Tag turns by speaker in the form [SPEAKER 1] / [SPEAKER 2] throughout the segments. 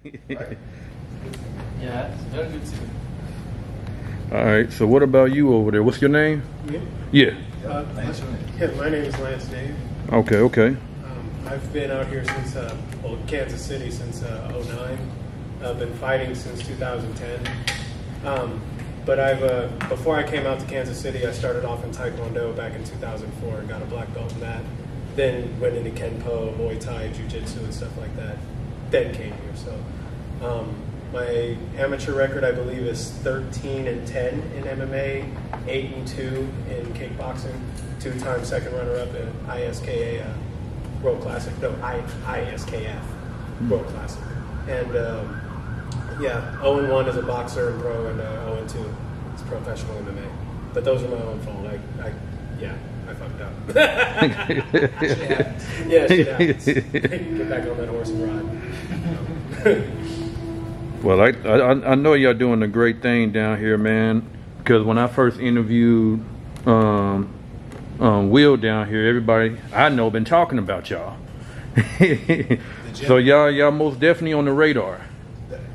[SPEAKER 1] Yeah, it's very good too.
[SPEAKER 2] All right. So what about you over there? What's your name?
[SPEAKER 3] Me?
[SPEAKER 2] Yeah.
[SPEAKER 3] My name is Lance Dave.
[SPEAKER 2] Okay. Okay.
[SPEAKER 3] I've been out here since Kansas City since '09. I've been fighting since 2010. But before I came out to Kansas City, I started off in Taekwondo back in 2004 and got a black belt in that. Then went into Kenpo, Muay Thai, Jiu-Jitsu, and stuff like that. Then came here. So my amateur record, I believe, is 13-10 in MMA, 8-2 in kickboxing, 2-time second runner-up at ISKA World Classic. No, ISKF World Classic. And 0-1 as a boxer and pro, and 0-2 as professional MMA. But those are my own fault. I fucked up. Shit happens. Get back on that horse and ride.
[SPEAKER 2] Well, I know y'all doing a great thing down here, man. Because when I first interviewed Will down here, everybody I know been talking about y'all. So y'all most definitely on the radar.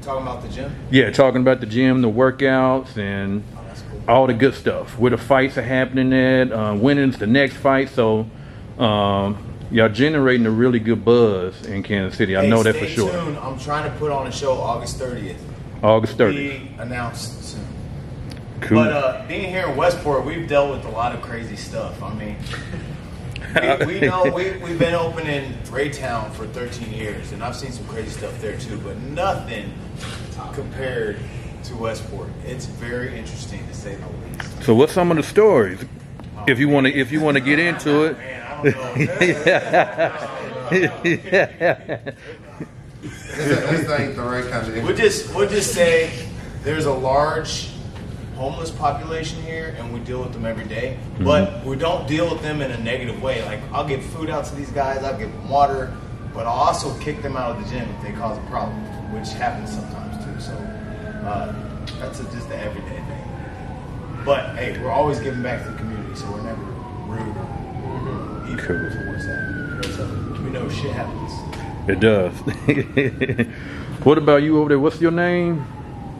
[SPEAKER 4] Talking about the gym?
[SPEAKER 2] Yeah, talking about the gym, the workouts, and all the good stuff. Where the fights are happening at, winning's the next fight. So y'all generating a really good buzz in Kansas City. I know that for sure.
[SPEAKER 4] Stay tuned. I'm trying to put on a show August 30th.
[SPEAKER 2] August 30th.
[SPEAKER 4] Be announced soon.
[SPEAKER 2] Cool.
[SPEAKER 4] But being here in Westport, we've dealt with a lot of crazy stuff. I mean, we know we've been open in Raytown for 13 years, and I've seen some crazy stuff there too, but nothing compared to Westport. It's very interesting to say the least.
[SPEAKER 2] So what's some of the stories? If you want to get into it.
[SPEAKER 4] Man, I don't
[SPEAKER 5] This ain't the right kind of.
[SPEAKER 4] We'll just say there's a large homeless population here, and we deal with them every day. But we don't deal with them in a negative way. Like, I'll give food out to these guys, I'll give them water, but I'll also kick them out of the gym if they cause a problem, which happens sometimes too. So that's just the everyday thing. But hey, we're always giving back to the community, so we're never rude.
[SPEAKER 2] Cool.
[SPEAKER 4] Towards that. We know shit happens.
[SPEAKER 2] It does. What about you over there? What's your name?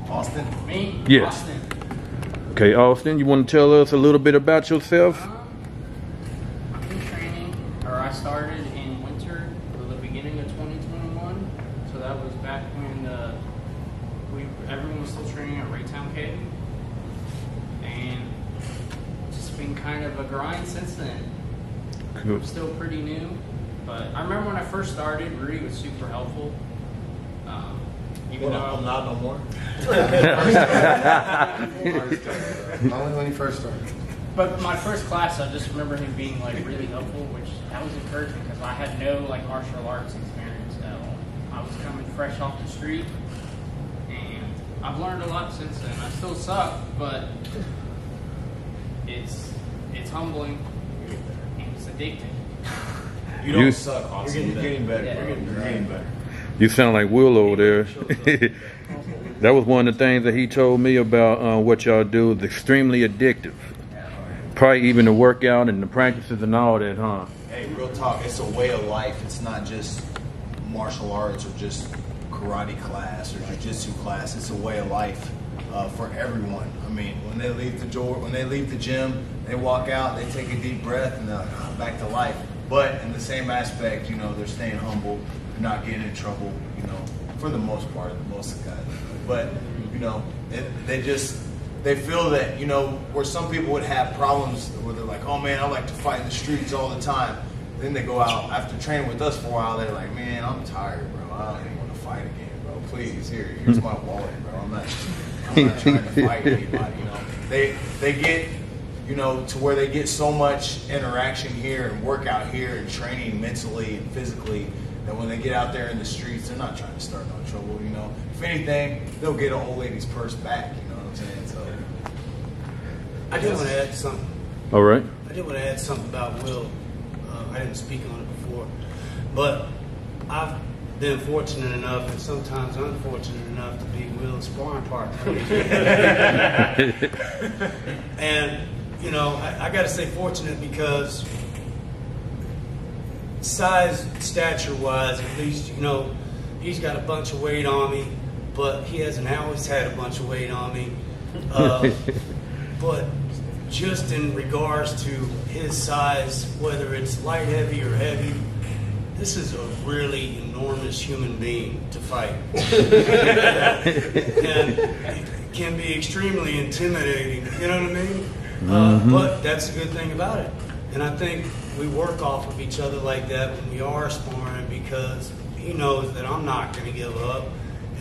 [SPEAKER 4] Austin?
[SPEAKER 1] Me?
[SPEAKER 2] Yes.
[SPEAKER 1] Austin.
[SPEAKER 2] Okay, Austin, you want to tell us a little bit about yourself?
[SPEAKER 1] I've been training, or I started in winter, or the beginning of 2021. So that was back when everyone was still training at Raytown K. And just been kind of a grind since then.
[SPEAKER 2] Cool.
[SPEAKER 1] I'm still pretty new, but I remember when I first started, Rudy was super helpful. Even though
[SPEAKER 4] I'm not no more.
[SPEAKER 5] Only when he first started.
[SPEAKER 1] But my first class, I just remember him being like really helpful, which that was encouraging because I had no like martial arts experience at all. I was coming fresh off the street, and I've learned a lot since then. I still suck, but it's humbling and it's addicting.
[SPEAKER 4] You don't suck, Austin. You're getting better.
[SPEAKER 1] Yeah.
[SPEAKER 4] You're getting better.
[SPEAKER 2] You sound like Will over there. That was one of the things that he told me about what y'all do is extremely addictive. Probably even the workout and the practices and all that, huh?
[SPEAKER 4] Hey, real talk, it's a way of life. It's not just martial arts or just karate class or jiu-jitsu class. It's a way of life for everyone. I mean, when they leave the gym, they walk out, they take a deep breath, and they're like, oh, back to life. But in the same aspect, you know, they're staying humble. They're not getting in trouble, you know, for the most part, most of the guys. But, you know, they feel that, you know, where some people would have problems where they're like, oh man, I like to fight in the streets all the time. Then they go out after training with us for a while, they're like, man, I'm tired, bro. I don't even want to fight again, bro. Please, here's my wallet, bro. I'm not trying to fight anybody, you know. They get, you know, to where they get so much interaction here and workout here and training mentally and physically that when they get out there in the streets, they're not trying to start no trouble, you know. If anything, they'll get an old lady's purse back, you know what I'm saying? So
[SPEAKER 6] I did want to add something.
[SPEAKER 2] All right.
[SPEAKER 6] I did want to add something about Will. I didn't speak on it before, but I've been fortunate enough and sometimes unfortunate enough to be Will's sparring partner. And, you know, I got to say fortunate because size, stature-wise, at least, you know, he's got a bunch of weight on me, but he hasn't always had a bunch of weight on me. But just in regards to his size, whether it's light heavy or heavy, this is a really enormous human being to fight. And it can be extremely intimidating, you know what I mean? But that's a good thing about it. And I think we work off of each other like that when we are sparring, because he knows that I'm not going to give up,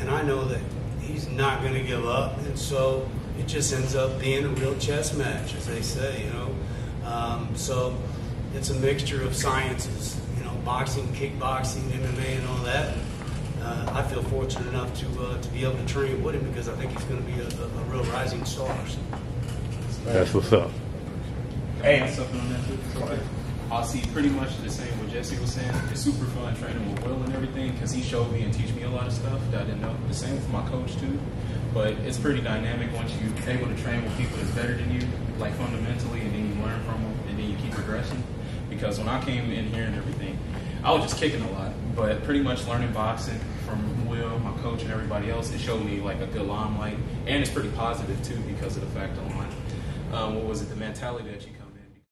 [SPEAKER 6] and I know that he's not going to give up. And so it just ends up being a real chess match, as they say, you know. So it's a mixture of sciences, you know, boxing, kickboxing, MMA, and all that. I feel fortunate enough to be able to train with him, because I think he's going to be a real rising star. So.
[SPEAKER 2] That's what's up.
[SPEAKER 7] Hey, I'm something on that too. I'll see pretty much the same what Jesse was saying. It's super fun training with Will and everything, because he showed me and teach me a lot of stuff that I didn't know. The same with my coach too. But it's pretty dynamic once you're able to train with people that's better than you, like fundamentally, and then you learn from them, and then you keep progressing. Because when I came in here and everything, I was just kicking a lot. But pretty much learning boxing from Will, my coach, and everybody else, it showed me like a good limelight. And it's pretty positive too, because of the fact online. What was it, the mentality that you come